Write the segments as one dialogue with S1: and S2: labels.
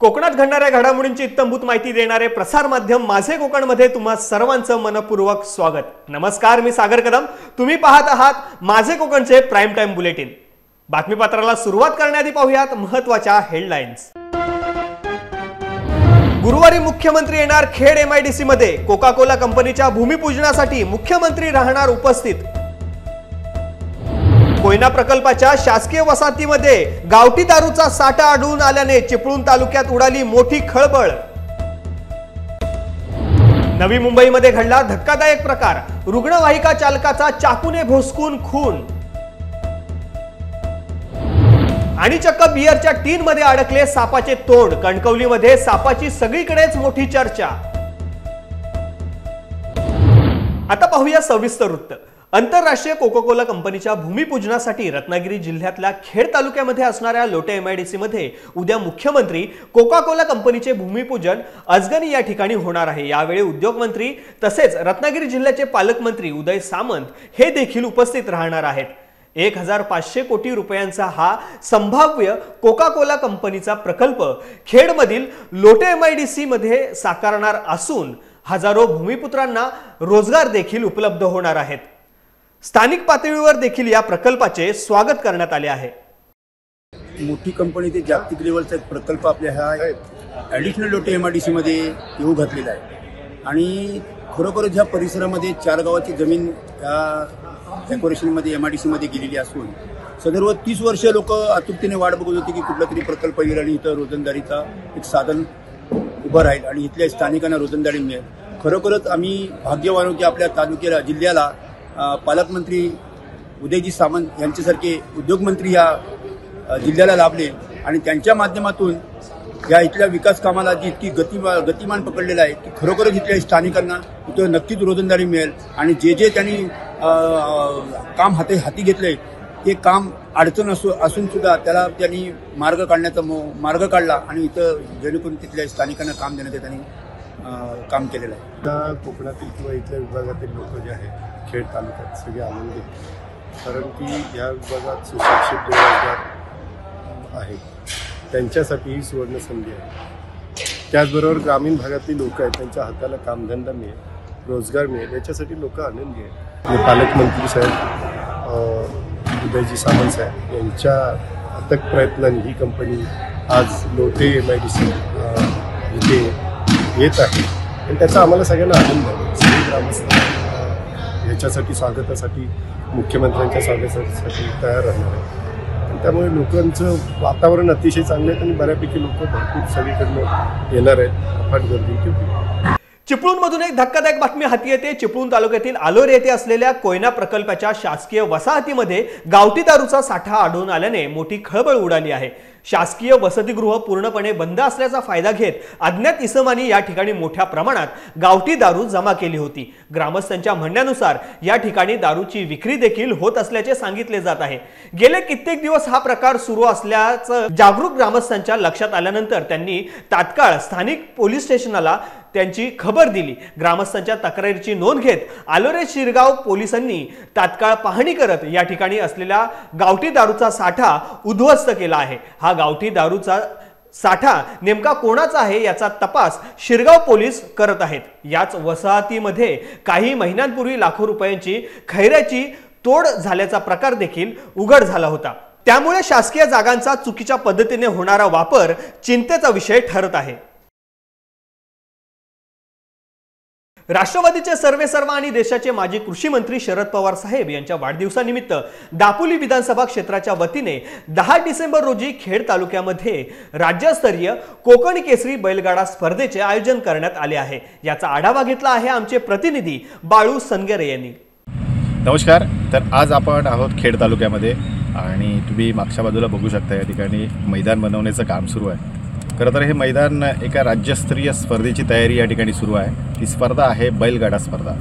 S1: कोकणात घडणाऱ्या घडामोडींची इत्थंभूत माहिती देणारे प्रसार माध्यम माझे कोकणमध्ये तुम्हा सर्वांचं मनपूर्वक स्वागत। नमस्कार, मी सागर कदम। तुम्ही पाहत आहात माझे कोकणचे प्राइम टाइम बुलेटिन। बातमीपत्राला सुरुवात करण्याआधी पाहूयात महत्त्वाच्या हेडलाईन्स। गुरुवारी मुख्यमंत्री येणार खेड MIDC मध्ये। कोका कोला कंपनीच्या भूमिपूजनासाठी मुख्यमंत्री राहणार उपस्थित। कोयना प्रकल्पाच्या शासकीय वसाहतीमध्ये गावठी दारूचा साठा आढळून आल्याने चिपळूण तालुक्यात उडाली मोठी खळबळ। नवी मुंबईमध्ये घडला धक्कादायक प्रकार, रुग्णवाहिका चालकाचा चाकूने भोसकून खून। आणि चक्क बियरच्या टीनमध्ये अडकले सापाचे तोंड। कणकवलीमध्ये सापाची सगळीकडेच मोठी चर्चा। आता पाहूया सविस्तर वृत्त। आंतरराष्ट्रीय कोका कोला कंपनीच्या भूमिपूजनासाठी रत्नागिरी जिल्ह्यातल्या खेड तालुक्यामध्ये असणाऱ्या लोटे MIDC मध्ये उद्या मुख्यमंत्री कोका कोला कंपनीचे भूमिपूजन अजगणी या ठिकाणी होणार आहे। यावेळी उद्योगमंत्री तसेच रत्नागिरी जिल्ह्याचे पालकमंत्री उदय सामंत हे देखील उपस्थित राहणार आहेत। 1500 कोटी रुपयांचा हा संभाव्य कोका कोला कंपनीचा प्रकल्प खेडमधील लोटे MIDC मध्ये साकारणार असून हजारो भूमिपुत्रांना रोजगार देखील उपलब्ध होणार आहेत। स्थानिक पातळीवर देखील या प्रकल्पाचे स्वागत करण्यात आले आहे।
S2: मोठी कंपनी ते जागतिक लेवलचा एक प्रकल्प आपल्या ह्या ॲडिशनल लोटे MIDC मध्ये येऊ घातलेला आहे आणि खरोखरच ह्या परिसरामध्ये 4 गावाची जमीन या डेकोरेशनमध्ये MIDC मध्ये गेलेली असून सदर्व 30 वर्ष लोक आतुरतेने वाट बघत होते की कुठला तरी प्रकल्प येईल आणि इथं रोजंदारीचा एक साधन उभं राहील आणि इथल्या स्थानिकांना रोजंदारी मिळेल। खरोखरच आम्ही भाग्यवान की आपल्या तालुक्याला जिल्ह्याला पालकमंत्री उदयजी सामंत यांच्यासारखे उद्योगमंत्री या जिल्ह्याला लाभले आणि त्यांच्या माध्यमातून या इथल्या विकास कामाला जी इतकी गतिमान पकडलेला आहे की खरोखरच इथल्या स्थानिकांना इथं नक्कीच रोजंदारी मिळेल आणि जे त्यांनी काम हाती घेतले ते काम अडचण असून सुद्धा त्याला त्यांनी मार्ग काढला आणि इथं जेणेकरून तिथल्या स्थानिकांना काम देण्याचं त्यांनी काम केलेलं आहे।
S3: कोकणातील किंवा इथल्या विभागातील लोक जे आहेत खेड तालुक्यात सगळे आनंदी, कारण की या विभागात सुशिक्षित रोजगार आहेत त्यांच्यासाठी ही सुवर्ण संधी आहे। त्याचबरोबर ग्रामीण भागातली लोक आहेत त्यांच्या हाताला कामधंदा मिळेल, रोजगार मिळेल, याच्यासाठी लोक आनंदी आहेत। पालकमंत्री साहेब उदयजी सामंत साहेब यांच्या अथक प्रयत्नांनी ही कंपनी आज लोटे MIDC इथे येत आहे आणि त्याचा आम्हाला सगळ्यांना आनंद आहे। सगळे ग्रामस्थ याच्यासाठी स्वागतासाठी मुख्यमंत्र्यांच्या स्वागतासाठी तयार राहणार आहे आणि त्यामुळे लोकांचं वातावरण अतिशय चांगलं आहे आणि बऱ्यापैकी लोक भरपूर सगळीकडनं येणार आहेत। अफाट गर्दी होती।
S1: चिपळूणमधून एक धक्कादायक बातमी हाती येते। चिपळूण तालुक्यातील आलोर येथे असलेल्या कोयना प्रकल्पाच्या शासकीय वसाहतीमध्ये गावठी दारूचा साठा आढळून आल्याने मोठी खळबळ उडाली आहे। शासकीय वसतिगृह पूर्णपणे बंद असल्याचा फायदा घेत अज्ञात इसमांनी या ठिकाणी मोठ्या प्रमाणात गावठी दारू जमा केली होती। ग्रामस्थांच्या म्हणण्यानुसार या ठिकाणी दारूची विक्री देखील होत असल्याचे सांगितले जात आहे। गेले कित्येक दिवस हा प्रकार सुरू असल्याचं जागरूक ग्रामस्थांच्या लक्षात आल्यानंतर त्यांनी तात्काळ स्थानिक पोलीस स्टेशनला त्यांची खबर दिली। ग्रामस्थांच्या तक्रारीची नोंद घेत आलोरे शिरगाव पोलिसांनी तात्काळ पाहणी करत या ठिकाणी असलेला गावठी दारूचा साठा उद्ध्वस्त केला आहे। हा गावठी दारूचा साठा नेमका कोणाचा आहे याचा तपास शिरगाव पोलीस करत आहेत। याच वसाहतीमध्ये काही महिन्यांपूर्वी लाखो रुपयांची खैऱ्याची तोड झाल्याचा प्रकार देखील उघड झाला होता। त्यामुळे शासकीय जागांचा चुकीच्या पद्धतीने होणारा वापर चिंतेचा विषय ठरत आहे। राष्ट्रवादीचे सर्वेसर्वा आणि देशाचे माजी कृषी मंत्री शरद पवार साहेब यांच्या वाढदिवसानिमित्त दापोली विधानसभा क्षेत्राच्या वतीने 10 डिसेंबर रोजी खेड तालुक्यामध्ये राज्यस्तरीय कोकण केसरी बैलगाडा स्पर्धेचे आयोजन करण्यात आले आहे। याचा आढावा घेतला आहे आमचे प्रतिनिधी बाळू सनगरे यांनी।
S4: नमस्कार। तर आज आपण आहोत खेड तालुक्यामध्ये आणि तुम्ही मागच्या बाजूला बघू शकता या ठिकाणी मैदान बनवण्याचं काम सुरू आहे। खरं तर हे मैदान एका राज्यस्तरीय स्पर्धेची तयारी या ठिकाणी सुरू आहे। ही स्पर्धा आहे बैलगाडा स्पर्धा।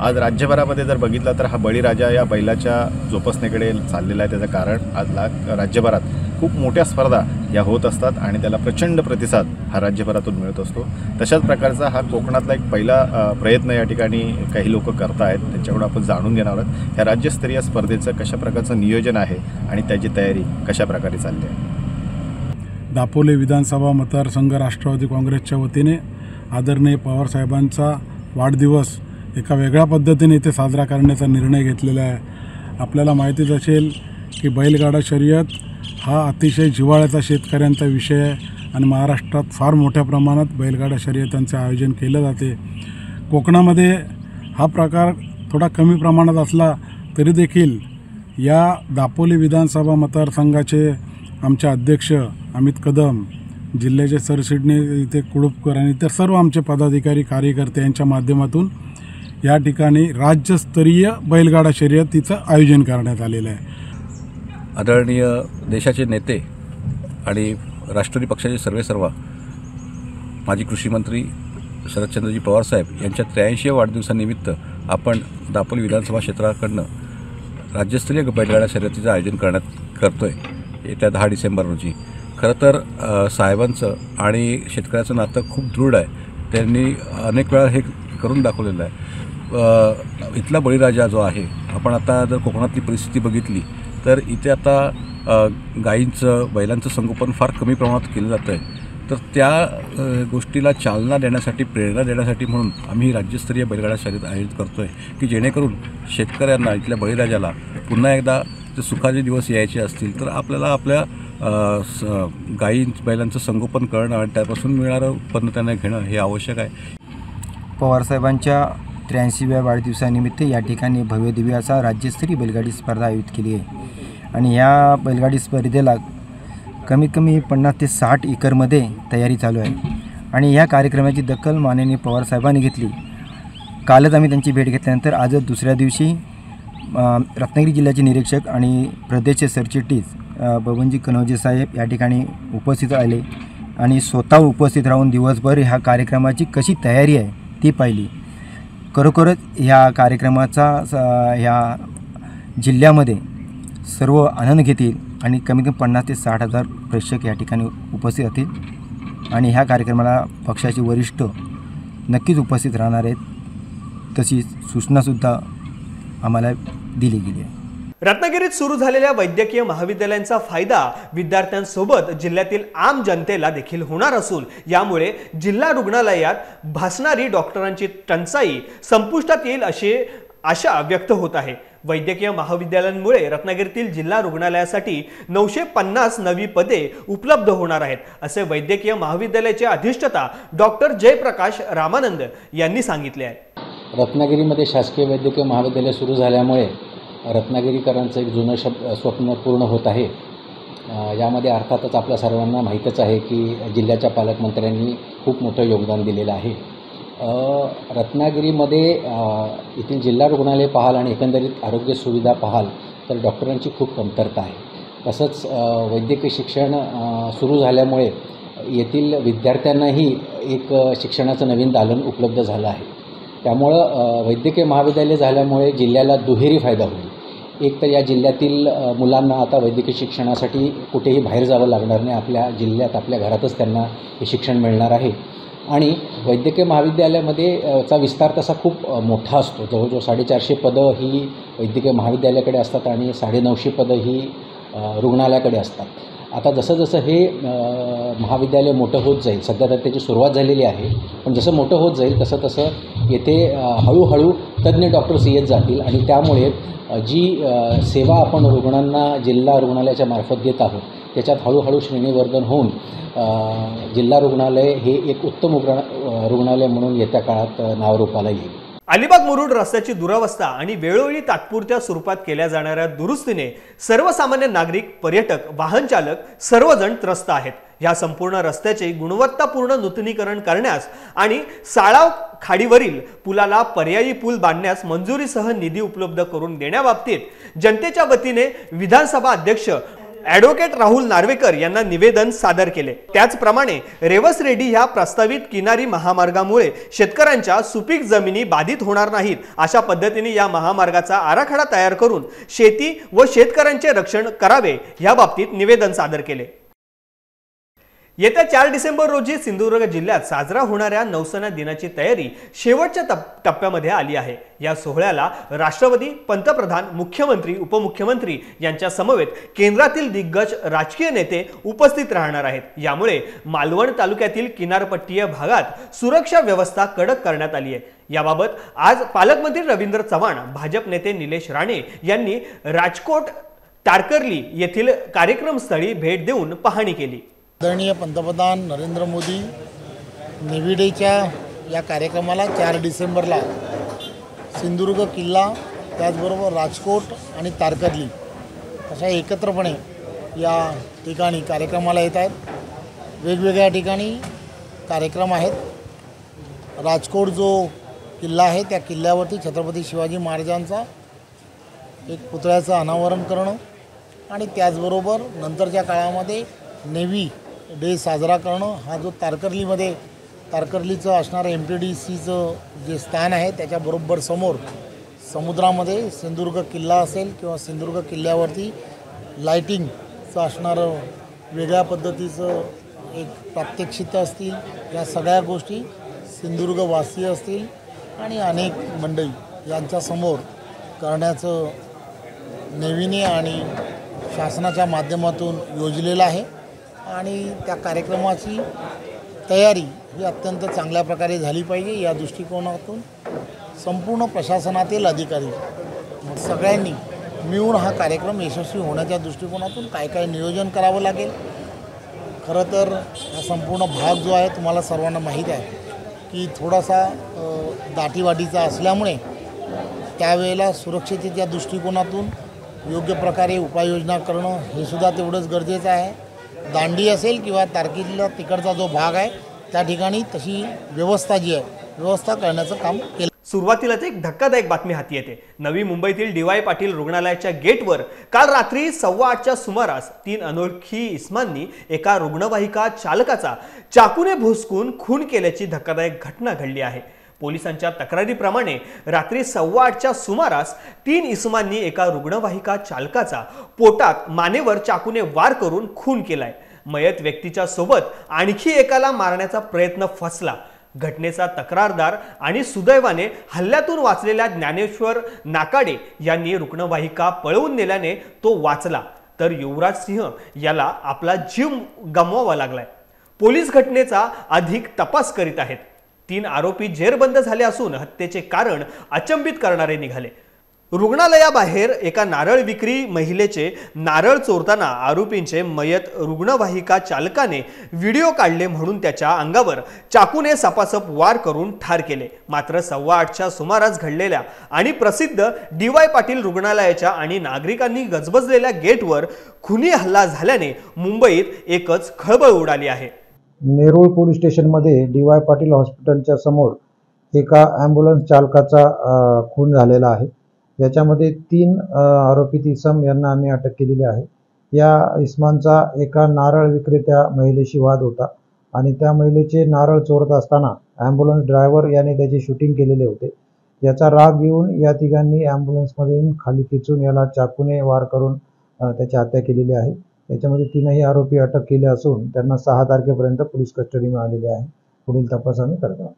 S4: आज राज्यभरामध्ये जर बघितलं तर हा बळीराजा या बैलाच्या जोपासनेकडे चाललेला आहे। त्याचं कारण आज राज्यभरात खूप मोठ्या स्पर्धा या होत असतात आणि त्याला प्रचंड प्रतिसाद हा राज्यभरातून मिळत असतो। तशाच प्रकारचा हा कोकणातला एक पहिला प्रयत्न या ठिकाणी काही लोक करत आहेत। त्यांच्याकडून आपण जाणून घेणार आहोत ह्या राज्यस्तरीय स्पर्धेचं कशा प्रकारचं नियोजन आहे आणि त्याची तयारी कशा प्रकारे चालली आहे।
S5: दापोली विधानसभा मतदारसंघ राष्ट्रवादी काँग्रेसच्या वतीने आदरणीय पवारसाहेबांचा वाढदिवस एका वेगळ्या पद्धतीने इथे साजरा करण्याचा निर्णय घेतलेला आहे। आपल्याला माहितीच असेल की बैलगाडा शर्यत हा अतिशय जिव्हाळ्याचा शेतकऱ्यांचा विषय आहे आणि महाराष्ट्रात फार मोठ्या प्रमाणात बैलगाडा शर्यतांचे आयोजन केले जाते। कोकणामध्ये हा प्रकार थोडा कमी प्रमाणात असला तरी देखील या दापोली विधानसभा मतदारसंघाचे आमचे अध्यक्ष अमित कदम, जिल्ह्याचे सरचिटणीस इथे कुडुपकर आणि इतर सर्व आमचे पदाधिकारी कार्यकर्ते यांच्या माध्यमातून या ठिकाणी राज्यस्तरीय बैलगाडा शर्यतीचं आयोजन करण्यात आलेलं आहे।
S6: आदरणीय देशाचे नेते आणि राष्ट्रवादी पक्षाचे सर्वेसर्वा माजी कृषी मंत्री शरदचंद्रजी पवारसाहेब यांच्या 83व्या वाढदिवसानिमित्त आपण दापोली विधानसभा क्षेत्राकडनं राज्यस्तरीय बैलगाडा शर्यतीचं आयोजन करतो आहे येत्या 10 डिसेंबर रोजी। खरं तर साहेबांचं आणि शेतकऱ्याचं नातं खूप दृढ आहे। त्यांनी अनेक वेळा हे करून दाखवलेलं आहे। इथला बळीराजा जो आहे, आपण आता जर कोकणातली परिस्थिती बघितली तर इथे आता गायींचं बैलांचं संगोपन फार कमी प्रमाणात केलं जातं आहे। तर त्या गोष्टीला चालना देण्यासाठी, प्रेरणा देण्यासाठी म्हणून आम्ही राज्यस्तरीय बैलगाडा शर्यत आयोजित करतो आहे की जेणेकरून शेतकऱ्यांना, इथल्या बळीराजाला पुन्हा एकदा जर सुखाचे दिवस यायचे असतील तर आपल्याला आपल्या बैलांचं संगोपन करणं आणि त्यापासून मिळणारं उत्पन्न त्यांना घेणं हे आवश्यक आहे।
S7: पवारसाहेबांच्या 83व्या वाढदिवसानिमित्त या ठिकाणी भव्यदिव्य असा राज्यस्तरीय बैलगाडी स्पर्धा आयोजित केली आहे आणि ह्या बैलगाडी स्पर्धेला कमीत कमी 50 ते 60 एकरमध्ये तयारी चालू आहे आणि ह्या कार्यक्रमाची दखल माननीय पवारसाहेबांनी घेतली। कालच आम्ही त्यांची भेट घेतल्यानंतर आज दुसऱ्या दिवशी रत्नागिरी जिल्ह्याचे निरीक्षक आणि प्रदेशचे सरचिटणीस बबनजी कनौजे साहेब या ठिकाणी उपस्थित आले आणि स्वतः उपस्थित राहून दिवसभर ह्या कार्यक्रमाची कशी तयारी आहे ती पाहिली। खरोखरच ह्या कार्यक्रमाचा ह्या जिल्ह्यामध्ये सर्व आनंद घेतील आणि कमीत कमी 50 ते 60 हजार प्रेक्षक या ठिकाणी उपस्थित राहतील आणि ह्या कार्यक्रमाला पक्षाचे वरिष्ठ नक्कीच उपस्थित राहणार आहेत, तशी सूचनासुद्धा आम्हाला दिली गेली आहे।
S1: रत्नागिरीत सुरू झालेल्या वैद्यकीय महाविद्यालयांचा फायदा विद्यार्थ्यांसोबत जिल्ह्यातील आम जनतेला देखील होणार असून यामुळे जिल्हा रुग्णालयात भासणारी डॉक्टरांची टंचाई संपुष्टात येईल अशी आशा व्यक्त होत आहे। वैद्यकीय महाविद्यालयांमुळे रत्नागिरीतील जिल्हा रुग्णालयासाठी 950 नवी पदे उपलब्ध होणार आहेत असे वैद्यकीय महाविद्यालयाचे अधिष्ठाता डॉक्टर जयप्रकाश रामानंद यांनी सांगितले आहे।
S8: रत्नागिरीमध्ये शासकीय वैद्यकीय महाविद्यालय सुरू झाल्यामुळे रत्नागिरीकरांचं एक जुनं स्वप्न पूर्ण होत आहे। यामध्ये अर्थातच आपल्या सर्वांना माहीतच आहे की जिल्ह्याच्या पालकमंत्र्यांनी खूप मोठं योगदान दिलेलं आहे। रत्नागिरीमध्ये येथील जिल्हा रुग्णालय पाहाल आणि एकंदरीत आरोग्य सुविधा पाहाल तर डॉक्टरांची खूप कमतरता आहे। तसंच वैद्यकीय शिक्षण सुरू झाल्यामुळे येथील विद्यार्थ्यांनाही एक शिक्षणाचं नवीन दालन उपलब्ध झालं आहे। त्यामुळं वैद्यकीय महाविद्यालय झाल्यामुळे जिल्ह्याला दुहेरी फायदा होईल। एक तर या जिल्ह्यातील मुलांना आता वैद्यकीय शिक्षणासाठी कुठेही बाहेर जावं लागणार नाही, आपल्या जिल्ह्यात आपल्या घरातच त्यांना हे शिक्षण मिळणार आहे आणि वैद्यकीय महाविद्यालयामध्ये चा विस्तार तसा खूप मोठा असतो। जवळजवळ 450 पदं ही वैद्यकीय महाविद्यालयाकडे असतात आणि 950 पदं ही रुग्णालयाकडे असतात। आता जसं जसं हे महाविद्यालय मोठं होत जाईल, सध्या तर त्याची सुरुवात झालेली आहे, पण जसं मोठं होत जाईल तसं तसं येथे हळूहळू तज्ज्ञ डॉक्टर्स येत जातील आणि त्यामुळे जी सेवा आपण रुग्णांना जिल्हा रुग्णालयाच्या मार्फत देत आहोत त्याच्यात हळूहळू श्रेणीवर्धन होऊन जिल्हा रुग्णालय हे एक उत्तम रुग्णालय म्हणून येत्या काळात नावरूपाला येईल।
S1: अलिबाग मुरुड रस्त्याची दुरावस्था आणि वेळोवेळी तात्पुरत्या स्वरूपात केल्या जाणाऱ्या दुरुस्तीने सर्वसामान्य नागरिक, पर्यटक, वाहन चालक सर्वजण त्रस्त आहेत। या संपूर्ण रस्त्याचे गुणवत्तापूर्ण नूतनीकरण करण्यास आणि साळाव खाडीवरील पुलाला पर्यायी पूल बांधण्यास मंजुरीसह निधी उपलब्ध करून देण्याबाबतीत जनतेच्या वतीने विधानसभा अध्यक्ष ॲडव्होकेट राहुल नार्वेकर यांना निवेदन सादर केले। त्याचप्रमाणे रेवस रेड्डी ह्या प्रस्तावित किनारी महामार्गामुळे शेतकऱ्यांच्या सुपीक जमिनी बाधित होणार नाहीत अशा पद्धतीने या महामार्गाचा आराखडा तयार करून शेती व शेतकऱ्यांचे रक्षण करावे या बाबतीत निवेदन सादर केले। येत्या 4 डिसेंबर रोजी सिंधुदुर्ग जिल्ह्यात साजरा होणाऱ्या नौसेना दिनाची तयारी शेवटच्या टप्प्यामध्ये आली आहे। या सोहळ्याला राष्ट्रपती, पंतप्रधान, मुख्यमंत्री, उपमुख्यमंत्री यांच्या समवेत केंद्रातील दिग्गज राजकीय नेते उपस्थित राहणार आहेत। यामुळे मालवण तालुक्यातील किनारपट्टीय भागात सुरक्षा व्यवस्था कडक करण्यात आली आहे। याबाबत आज पालकमंत्री रवींद्र चव्हाण, भाजप नेते निलेश राणे यांनी राजकोट तारकर्ली येथील कार्यक्रमस्थळी भेट देऊन पाहणी केली।
S9: आदरणीय पंतप्रधान नरेंद्र मोदी नेव्ही डेच्या या कार्यक्रमाला 4 डिसेंबरला सिंधुदुर्ग किल्ला, त्याचबरोबर राजकोट आणि तारकर्ली अशा एकत्रपणे या ठिकाणी कार्यक्रमाला येत आहेत। वेगवेगळ्या ठिकाणी कार्यक्रम आहेत। राजकोट जो किल्ला आहे त्या किल्ल्यावरती छत्रपती शिवाजी महाराजांचा एक पुतळ्याचं अनावरण करणं आणि त्याचबरोबर नंतरच्या काळामध्ये नेव्ही डे साजरा करणं, हा जो तारकर्लीचं असणारं MTDCचं जे स्थान आहे त्याच्याबरोबर समोर समुद्रामध्ये सिंधुदुर्ग किल्ला असेल किंवा सिंधुदुर्ग किल्ल्यावरती लाईटिंगचं असणारं वेगळ्या पद्धतीचं एक प्रात्यक्षिकं असतील। या सगळ्या गोष्टी सिंधुदुर्गवासी असतील आणि अनेक मंडळी यांच्यासमोर करण्याचं नेव्हीने आणि शासनाच्या माध्यमातून योजलेलं आहे आणि त्या कार्यक्रमाची तयारी ही अत्यंत चांगल्या प्रकारे झाली पाहिजे। या दृष्टिकोनातून संपूर्ण प्रशासनातील अधिकारी मग सगळ्यांनी मिळून हा कार्यक्रम यशस्वी होण्याच्या दृष्टिकोनातून काय काय नियोजन करावं लागेल। खरं तर हा संपूर्ण भाग जो आहे तुम्हाला सर्वांना माहीत आहे की थोडासा दाटीवाटीचा असल्यामुळे त्यावेळेला सुरक्षिततेच्या दृष्टिकोनातून योग्य प्रकारे उपाययोजना करणं हे सुद्धा तेवढंच गरजेचं आहे। दांडी असेल किंवा तारकर्लीला तिकडचा जो भाग आहे त्या ठिकाणी तशी व्यवस्था जी आहे व्यवस्था करण्याचं काम केलं।
S1: सुरुवातीलाच एक धक्कादायक बातमी हाती येते। नवी मुंबईतील DY पाटील रुग्णालयाच्या गेटवर काल रात्री 8:15च्या सुमारास 3 अनोळखी इसमांनी एका रुग्णवाहिका चालकाचा चाकूने भुसकून खून केल्याची धक्कादायक घटना घडली आहे। पोलिसांच्या तक्रारीप्रमाणे रात्री 8:15च्या सुमारास 3 इसमांनी एका रुग्णवाहिका चालकाचा पोटात मानेवर चाकूने वार करून खून केलाय। मयत व्यक्तीच्या सोबत आणखी एकाला मारण्याचा प्रयत्न फसला। घटनेचा तक्रारदार आणि सुदैवाने हल्ल्यातून वाचलेल्या ज्ञानेश्वर नाकाडे यांनी रुग्णवाहिका पळवून नेल्याने तो वाचला, तर युवराज सिंह याला आपला जीव गमवावा लागलाय। पोलीस घटनेचा अधिक तपास करीत आहेत। 3 आरोपी जेरबंद झाले असून हत्येचे कारण अचंबित करणारे निघाले। रुग्णालयाबाहेर एका नारळ विक्री महिलेचे नारळ चोरताना आरोपींचे मयत रुग्णवाहिका चालकाने व्हिडिओ काढले म्हणून त्याच्या अंगावर चाकूने सपासप वार करून ठार केले। मात्र 8:15च्या सुमारास घडलेल्या आणि प्रसिद्ध DY पाटील रुग्णालयाच्या आणि नागरिकांनी गजबजलेल्या गेटवर खुनी हल्ला झाल्याने मुंबईत एकच खळबळ उडाली आहे।
S10: नेरूळ पोलीस स्टेशनमध्ये DY पाटील हॉस्पिटलच्या समोर एका ॲम्ब्युलन्स चालकाचा खून झालेला आहे। याच्यामध्ये 3 आरोपित इसम यांना आम्ही अटक केलेली आहे। या इसमांचा एका नारळ विक्रेत्या महिलेशी वाद होता आणि त्या महिलेचे नारळ चोरत असताना ॲम्ब्युलन्स ड्रायव्हर याने त्याची शूटिंग केलेले होते। याचा राग येऊन या तिघांनी ॲम्ब्युलन्समधून खाली खेचून याला चाकूने वार करून त्याची हत्या केलेली आहे। याच्यामध्ये 3ही आरोपी अटक केले असून त्यांना 6 तारखेपर्यंत पोलीस कस्टडी मिळालेली आहे। पुढील तपास आम्ही करत आहोत।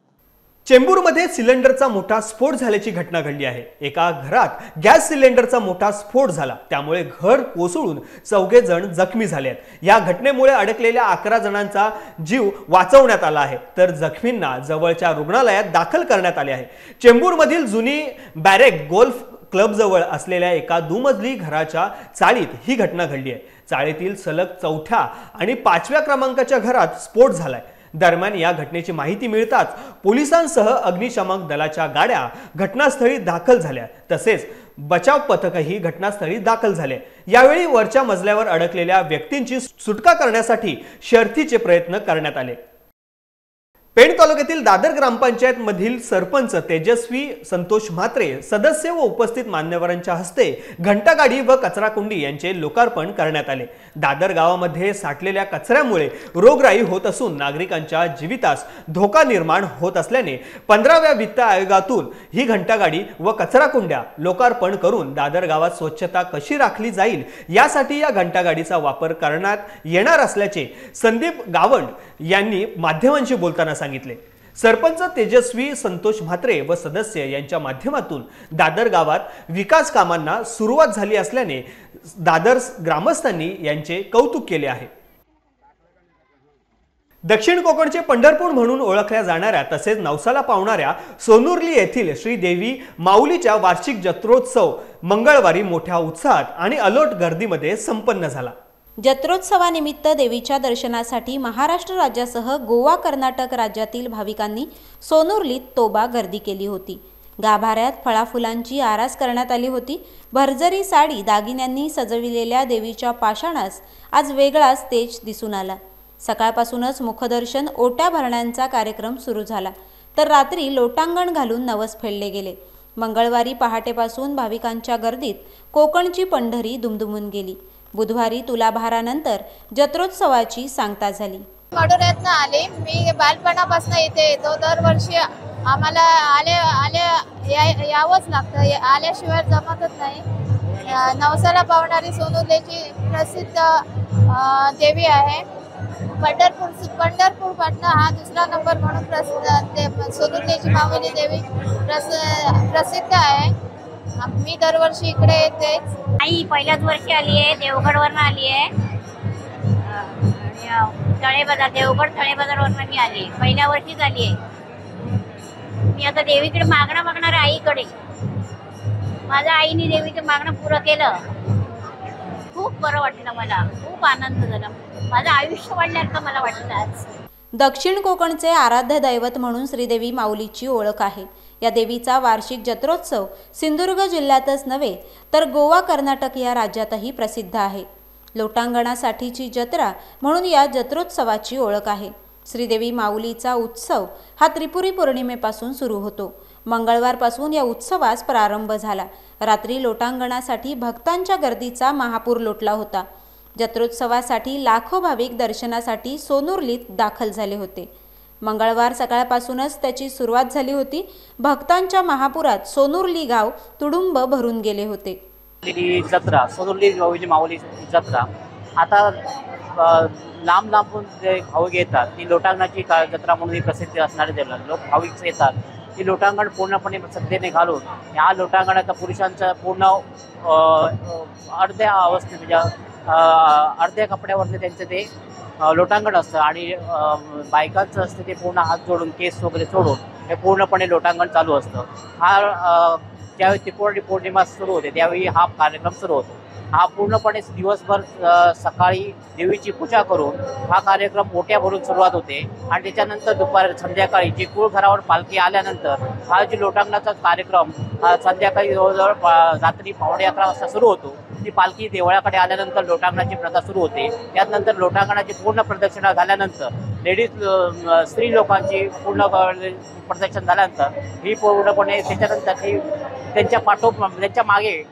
S1: चेंबूरमध्ये सिलेंडरचा मोठा स्फोट झाल्याची घटना घडली आहे। एका घरात गॅस सिलेंडरचा मोठा स्फोट झाला, त्यामुळे घर कोसळून 4 जण जखमी झाले आहेत। या घटनेमुळे अडकलेल्या 11 जणांचा जीव वाचवण्यात आला आहे, तर जखमींना जवळच्या रुग्णालयात दाखल करण्यात आले आहे। चेंबूरमधील जुनी बॅरेक गोल्फ क्लबजवळ असलेल्या एका दुमजली घराच्या चाळीत ही घटना घडली आहे। चाळीतील सलग 4थ्या आणि 5व्या क्रमांकाच्या घरात स्फोट झालाय। दरम्यान या घटनेची माहिती मिळताच पोलिसांसह अग्निशमन दलाच्या गाड्या घटनास्थळी दाखल झाल्या, तसेच बचाव पथकही घटनास्थळी दाखल झाले। यावेळी वरच्या मजल्यावर अडकलेल्या व्यक्तींची सुटका करण्यासाठी शर्थीचे प्रयत्न करण्यात आले। पेण तालुक्यातील दादर ग्रामपंचायत मधील सरपंच तेजस्वी संतोष म्हात्रे, सदस्य व उपस्थित मान्यवरांच्या हस्ते घंटागाडी व कचराकुंडी यांचे लोकार्पण करण्यात आले। दादर गावामध्ये साठलेल्या कचऱ्यामुळे रोगराई होत असून नागरिकांच्या जीवितास धोका निर्माण होत असल्याने 15व्या वित्त आयोगातून ही घंटागाडी व कचराकुंड्या लोकार्पण करून दादर गावात स्वच्छता कशी राखली जाईल यासाठी या घंटागाडीचा वापर करण्यात येणार असल्याचे संदीप गावंड यांनी माध्यमांशी बोलताना सांगितले। सरपंच तेजस्वी संतोष म्हात्रे व सदस्य यांच्या माध्यमातून दादर गावात विकास कामांना सुरुवात झाली असल्याने दादर ग्रामस्थांनी यांचे कौतुक केले आहे। दक्षिण कोकणचे पंढरपूर म्हणून ओळखल्या जाणाऱ्या तसेच नवसाला पावणाऱ्या सोनुर्ली येथील श्रीदेवी माऊलीच्या वार्षिक जत्रोत्सव मंगळवारी मोठ्या उत्साहात आणि अलोट गर्दीमध्ये संपन्न झाला।
S11: जत्रोत्सवानिमित्त देवीच्या दर्शनासाठी महाराष्ट्र राज्यासह गोवा, कर्नाटक राज्यातील भाविकांनी सोनुर्लीत तोबा गर्दी केली होती। गाभाऱ्यात फळाफुलांची आरास करण्यात आली होती। भरजरी साडी दागिन्यांनी सजविलेल्या देवीच्या पाषाणास आज वेगळाच तेज दिसून आला। सकाळपासूनच मुखदर्शन, ओट्या भरण्यांचा कार्यक्रम सुरू झाला, तर रात्री लोटांगण घालून नवस फेडले गेले। मंगळवारी पहाटेपासून भाविकांच्या गर्दीत कोकणची पंढरी दुमदुमून गेली। बुधवारी तुलाभारानंतर जत्रोत्सवाची सांगता झाली।
S12: मडुऱ्यातनं आले, मी बालपणापासून इथे येतो। दरवर्षी आम्हाला यावंच लागतं, आल्याशिवाय जमतच नाही। नवसाला पावणारी सोनुर्लीची प्रसिद्ध देवी आहे। पंढरपूर पाटणा हा दुसरा नंबर म्हणून सोनुर्लीची माऊली देवी प्रसिद्ध आहे। मी दरवर्षी इकडे येतेच।
S13: आई पहिल्याच वर्षी आली आहे, देवगडवरून आली आहे। देवगड तळे बाजारवरून मी आली, पहिल्या वर्षीच आली आहे। मी आता देवीकडे मागणं मागणार आहे, आईकडे। माझ्या आईने देवीचं मागणं पुरं केलं, खूप बरं वाटलं, मला खूप आनंद झाला, माझं आयुष्य वाढल्यासारखं मला वाटलं आज।
S11: दक्षिण कोकणचे आराध्य दैवत म्हणून श्रीदेवी माऊलीची ओळख आहे। या देवीचा वार्षिक जत्रोत्सव सिंधुदुर्ग जिल्ह्यातच नव्हे तर गोवा, कर्नाटक या राज्यातही प्रसिद्ध आहे। लोटांगणासाठीची जत्रा म्हणून या जत्रोत्सवाची ओळख आहे। श्रीदेवी माऊलीचा उत्सव हा त्रिपुरी पौर्णिमेपासून सुरू होतो। मंगळवारपासून या उत्सवास प्रारंभ झाला। रात्री लोटांगणासाठी भक्तांच्या गर्दीचा महापूर लोटला होता। जत्रोत्सवासाठी लाखो भाविक दर्शनासाठी सोनुर्लीत दाखल झाले होते। मंगळवार सकाळपासूनच त्याची सुरुवात झाली होती। भक्तांच्या महापुरात सोनुर्ली गाव तुडुंब भरून गेले होते।
S14: जत्रा, सोनुर्ली माऊली जत्रा आता लांब लांबून जे भाविक येतात, ती लोटांगणाची जत्रा म्हणून प्रसिद्ध असणारे लोक भाविक येतात। ती लोटांगण पूर्णपणे श्रद्धेने घालून या लोटांगणाचा पुरुषांचा पूर्ण अर्ध्या अवस्थेत म्हणजे अर्ध्या कपड्यावरती त्यांचं ते लोटांगण असतं आणि बायकांचं असतं ते पूर्ण हात जोडून, केस वगैरे सोडून हे पूर्णपणे लोटांगण चालू असतं। हा ज्यावेळी त्रिपुरी पौर्णिमा सुरू होते त्यावेळी हा कार्यक्रम सुरू होतो। हा पूर्णपणे दिवसभर सकाळी देवीची पूजा करून हा कार्यक्रम ओट्या भरून सुरुवात होते आणि त्याच्यानंतर दुपारी संध्याकाळी जी कुळ घरावर पालखी आल्यानंतर हा जी लोटांगणाचा कार्यक्रम हा संध्याकाळी जवळजवळ रात्री 11:15 वाजता सुरू होतो। ती पालखी देवळाकडे आल्यानंतर लोटांगणाची प्रथा सुरू होते। त्यानंतर लोटांगणाची पूर्ण प्रदक्षिणा झाल्यानंतर स्त्री लोकांची पूर्ण प्रदक्षिणा झाल्यानंतर ही पूर्णपणे त्याच्यानंतर ही त्यांच्या मागे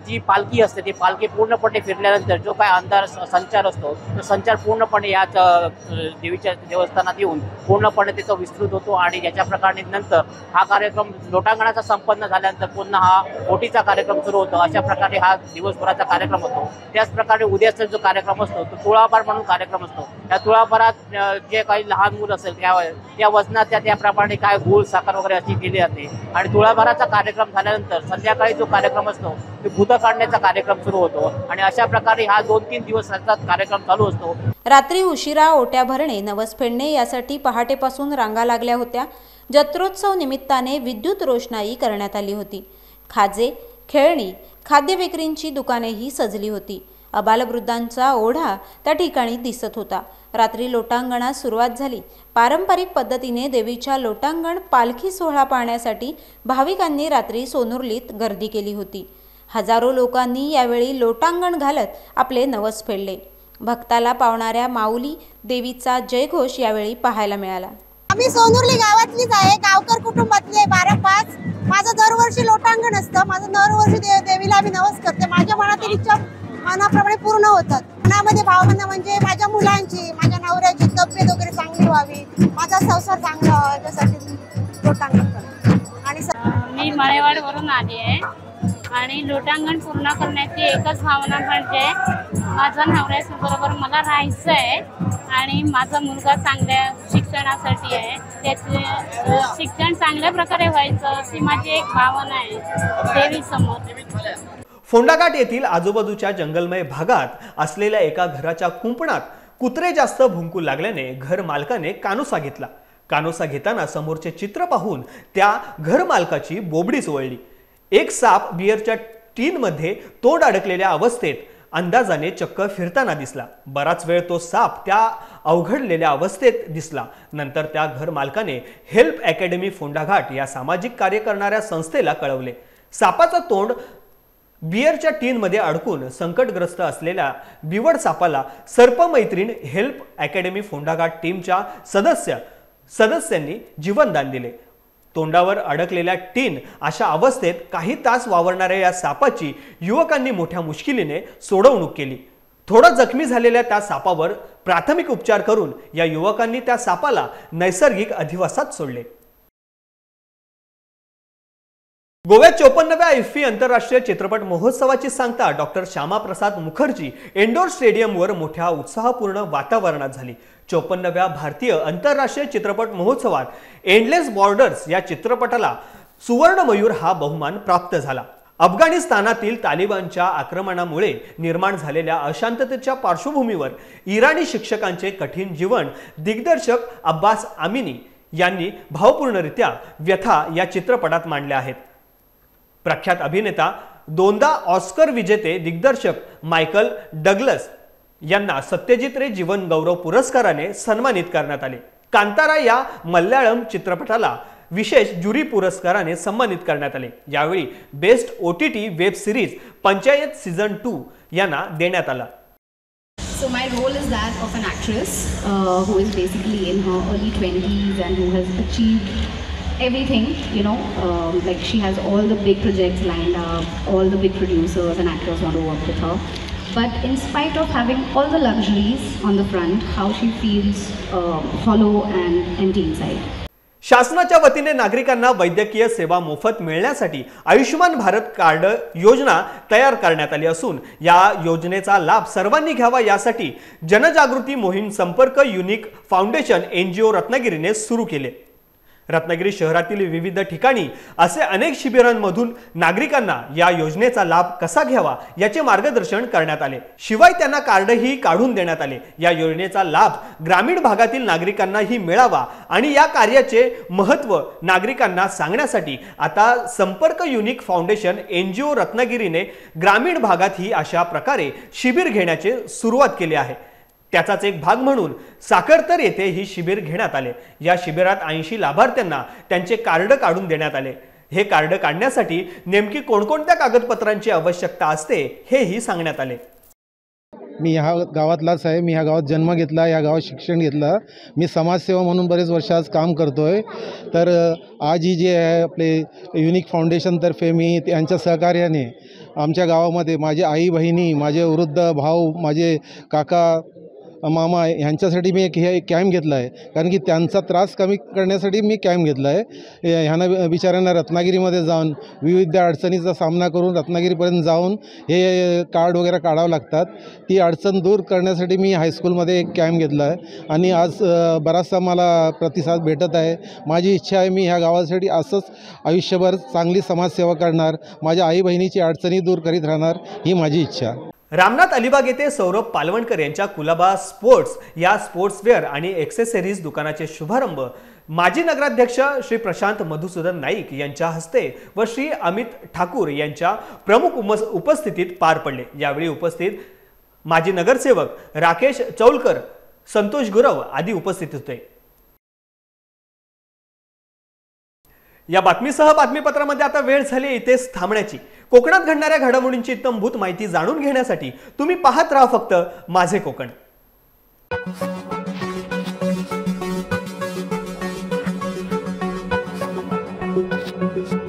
S14: जी पालखी असते ती पालखी पूर्णपणे फिरल्यानंतर जो काय अंधार संचार असतो तो संचार पूर्णपणे या देवीच्या देवस्थानात येऊन पूर्णपणे त्याचा विस्तृत होतो आणि याच्या प्रकारे नंतर हा कार्यक्रम लोटांगणाचा संपन्न झाल्यानंतर पुन्हा हा ओटीचा कार्यक्रम सुरू होतो। अशा प्रकारे हा दिवसभराचा कार्यक्रम होतो। त्याचप्रकारे उद्याचा जो कार्यक्रम असतो तो तुळाभार म्हणून कार्यक्रम असतो। त्या तुळाभारात जे काही लहान मूल असेल त्या वजनात त्याप्रमाणे काय गूळ साखर वगैरे अशी केली जाते आणि तुळाभाराचा कार्यक्रम झाल्यानंतर संध्याकाळी जो कार्यक्रम असतो तो भूत काढण्याचा कार्यक्रम सुरू होतो आणि अशा प्रकारे हा 2-3 दिवस कार्यक्रम चालू असतो।
S11: रात्री उशिरा ओट्या भरणे, नवस फेडणे यासाठी पहाटेपासून रांगा लागल्या होत्या। जत्रोत्सव निमित्ताने विद्युत रोषणाई करण्यात आली होती। खाजे, खेळणी, खाद्य विक्रींची दुकानेही सजली होती। अबालवृद्धांचा ओढा त्या ठिकाणी दिसत होता। रात्री लोटांगणास सुरुवात झाली। पारंपरिक पद्धतीने देवीच्या लोटांगण पालखी सोहळा पाहण्यासाठी भाविकांनी रात्री सोनुर्लीत गर्दी केली होती। हजारो लोकांनी यावेळी लोटांगण घालत आपले नवस फेडले। भक्ताला पावणाऱ्या माऊली देवीचा जयघोष यावेळी पाहायला मिळाला।
S15: आम्ही सोनुर्ली गावातलीच आहे, गावकर कुटुंबातली आहे. 12-5 माझं दरवर्षी लोटांगण असतं. माझं दरवर्षी देवीला आम्ही नवस करते. माझ्या मनातील इच्छा मनाप्रमाणे पूर्ण होतात. मनामध्ये भावना म्हणजे माझ्या मुलांची, माझ्या नवऱ्याची तब्येत वगैरे चांगली व्हावी, माझा संसार चांगला व्हावा याच्यासाठी लोटांगण करते. आणि
S16: मी मळेवाडवरून आली आहे आणि लोटांगण पूर्ण करण्याची एकच भावना म्हणजे माझा नवऱ्याबरोबर मला राहायचं आहे आणि माझा मुलगा चांगल्या शिक्षणासाठी आहे, त्याचे शिक्षण चांगल्या प्रकारे व्हायचं अशी माझी एक भावना आहे देवीसमोर.
S1: फोंडाघाट येथील आजूबाजूच्या जंगलमय भागात असलेल्या एका घराच्या कुंपणात कुत्रे जास्त भुंकू लागल्याने घर मालकाने कानोसा घेतला. कानोसा घेताना समोरचे चित्र पाहून त्या घर मालकाची बोबडीच वळली. एक साप बिअरच्या टीनमध्ये तोंड अडकलेल्या अवस्थेत अंदाजाने चक्क फिरताना दिसला. बराच वेळ तो साप त्या अवघडलेल्या अवस्थेत दिसला. नंतर त्या घर मालकाने हेल्प अकॅडमी फोंडाघाट या सामाजिक कार्य करणाऱ्या संस्थेला कळवले. सापाचं तोंड बिअरच्या टीनमध्ये अडकून संकटग्रस्त असलेल्या बिवड सापाला सर्पमैत्रीण हेल्प अकॅडमी फोंडाघाट टीमच्या सदस्यांनी जीवनदान दिले. तोंडावर अडकलेल्या टीन अशा अवस्थेत काही तास वावरणाऱ्या या सापाची युवकांनी मोठ्या मुश्किलीने सोडवणूक केली. थोडा जखमी झालेल्या त्या सापावर प्राथमिक उपचार करून या युवकांनी त्या सापाला नैसर्गिक अधिवासात सोडले. गोव्यात 54व्या IFFI आंतरराष्ट्रीय चित्रपट महोत्सवाची सांगता डॉक्टर श्यामाप्रसाद मुखर्जी इंडोर स्टेडियमवर मोठ्या उत्साहपूर्ण वातावरणात झाली. 54व्या भारतीय आंतरराष्ट्रीय चित्रपट महोत्सवात एंडलेस बॉर्डर्स या चित्रपटाला सुवर्ण मयूर हा बहुमान प्राप्त झाला. अफगाणिस्तानातील तालिबानच्या आक्रमणामुळे निर्माण झालेल्या अशांततेच्या पार्श्वभूमीवर इराणी शिक्षकांचे कठीण जीवन दिग्दर्शक अब्बास आमिनी यांनी भावपूर्णरित्या व्यथा या चित्रपटात मांडल्या आहेत. प्रख्यात अभिनेता, दोनदा ऑस्कर विजेते दिग्दर्शक मायकल डग्लस यांना सत्यजित रे जीवन गौरव पुरस्काराने सन्मानित करण्यात आले. कांतारा या मल्याळम चित्रपटाला विशेष ज्युरी पुरस्काराने सन्मानित करण्यात आले. यावेळी best OTT web series panchayat season 2 यांना देण्यात आला.
S17: So my role is that of an actress who is basically in her early 20s and who has achieved everything, you know, like she has all the big projects lined up, all the big producers and actors want to work with her. But in spite of having all the luxuries on the front, how she feels hollow and empty inside.
S1: शासनाच्या वतीने नागरिकांना वैद्यकीय सेवा मोफत मिळण्यासाठी Ayushman Bharat card योजना तयार करण्यात आली असून या योजनेचा लाभ सर्वांनी घ्यावा यासाठी जनजागृती मोहीम संपर्क युनिक फाउंडेशन NGO रत्नागिरीने सुरू केले. रत्नागिरी शहरातील विविध ठिकाणी असे अनेक शिबिरांमधून नागरिकांना या योजनेचा लाभ कसा घ्यावा याचे मार्गदर्शन करण्यात आले. शिवाय त्यांना कार्डही काढून देण्यात आले. या योजनेचा लाभ ग्रामीण भागातील नागरिकांनाही मिळावा आणि या कार्याचे महत्त्व नागरिकांना सांगण्यासाठी आता संपर्क युनिक फाउंडेशन NGO रत्नागिरीने ग्रामीण भागातही अशा प्रकारे शिबिर घेण्याचे सुरुवात केली आहे. त्याचाच एक भाग म्हणून साखरतर येथे ही शिबिर घेण्यात आले. या शिबिरात 80 लाभार्थ्यांना त्यांचे कार्ड काढून देण्यात आले. हे कार्ड काढण्यासाठी नेमकी कोणकोणत्या कागदपत्रांची आवश्यकता असते हेही सांगण्यात आले.
S18: मी ह्या गावातलाच आहे. मी ह्या गावात जन्म घेतला, या गावात शिक्षण घेतलं. मी समाजसेवा म्हणून बरेच वर्ष आज काम करतो आहे. तर आज ही जे आहे आपले युनिक फाउंडेशनतर्फे मी त्यांच्या सहकार्याने आमच्या गावामध्ये माझे आई बहिणी, माझे वृद्ध भाऊ, माझे काका मामा ह्यांच्यासाठी मी हे कॅम्प घेतला आहे. कारण की त्यांचा त्रास कमी करण्यासाठी मी कॅम्प घेतला आहे. ह्यांना बिचाऱ्यांना रत्नागिरीमध्ये जाऊन विविध अडचणीचा सामना करून रत्नागिरीपर्यंत जाऊन हे कार्ड वगैरे काढावं लागतात. ती अडचण दूर करण्यासाठी मी हायस्कूलमध्ये एक कॅम्प घेतला आहे आणि आज बराचसा मला प्रतिसाद भेटत आहे. माझी इच्छा आहे मी ह्या गावासाठी असंच आयुष्यभर चांगली समाजसेवा करणार, माझ्या आई बहिणीची अडचणी दूर करीत राहणार, ही माझी इच्छा.
S1: रामनाथ अलिबाग येथे सौरभ पालवणकर यांच्या कुलाबा स्पोर्ट्स या स्पोर्ट्सवेअर आणि एक्सेसरीज दुकानाचे शुभारंभ माजी नगराध्यक्ष श्री प्रशांत मधुसूदन नाईक यांच्या हस्ते व श्री अमित ठाकूर यांच्या प्रमुख उपस्थितीत पार पडले. यावेळी उपस्थित माजी नगरसेवक राकेश चौलकर, संतोष गुरव आदी उपस्थित होते. या बातमीसह बातमीपत्रामध्ये आता वेळ झाली इथेच थांबण्याची. कोकणात घडणाऱ्या घडामोडींची इत्थंभूत माहिती जाणून घेण्यासाठी तुम्ही पाहत राहा फक्त माझे कोकण. आहे.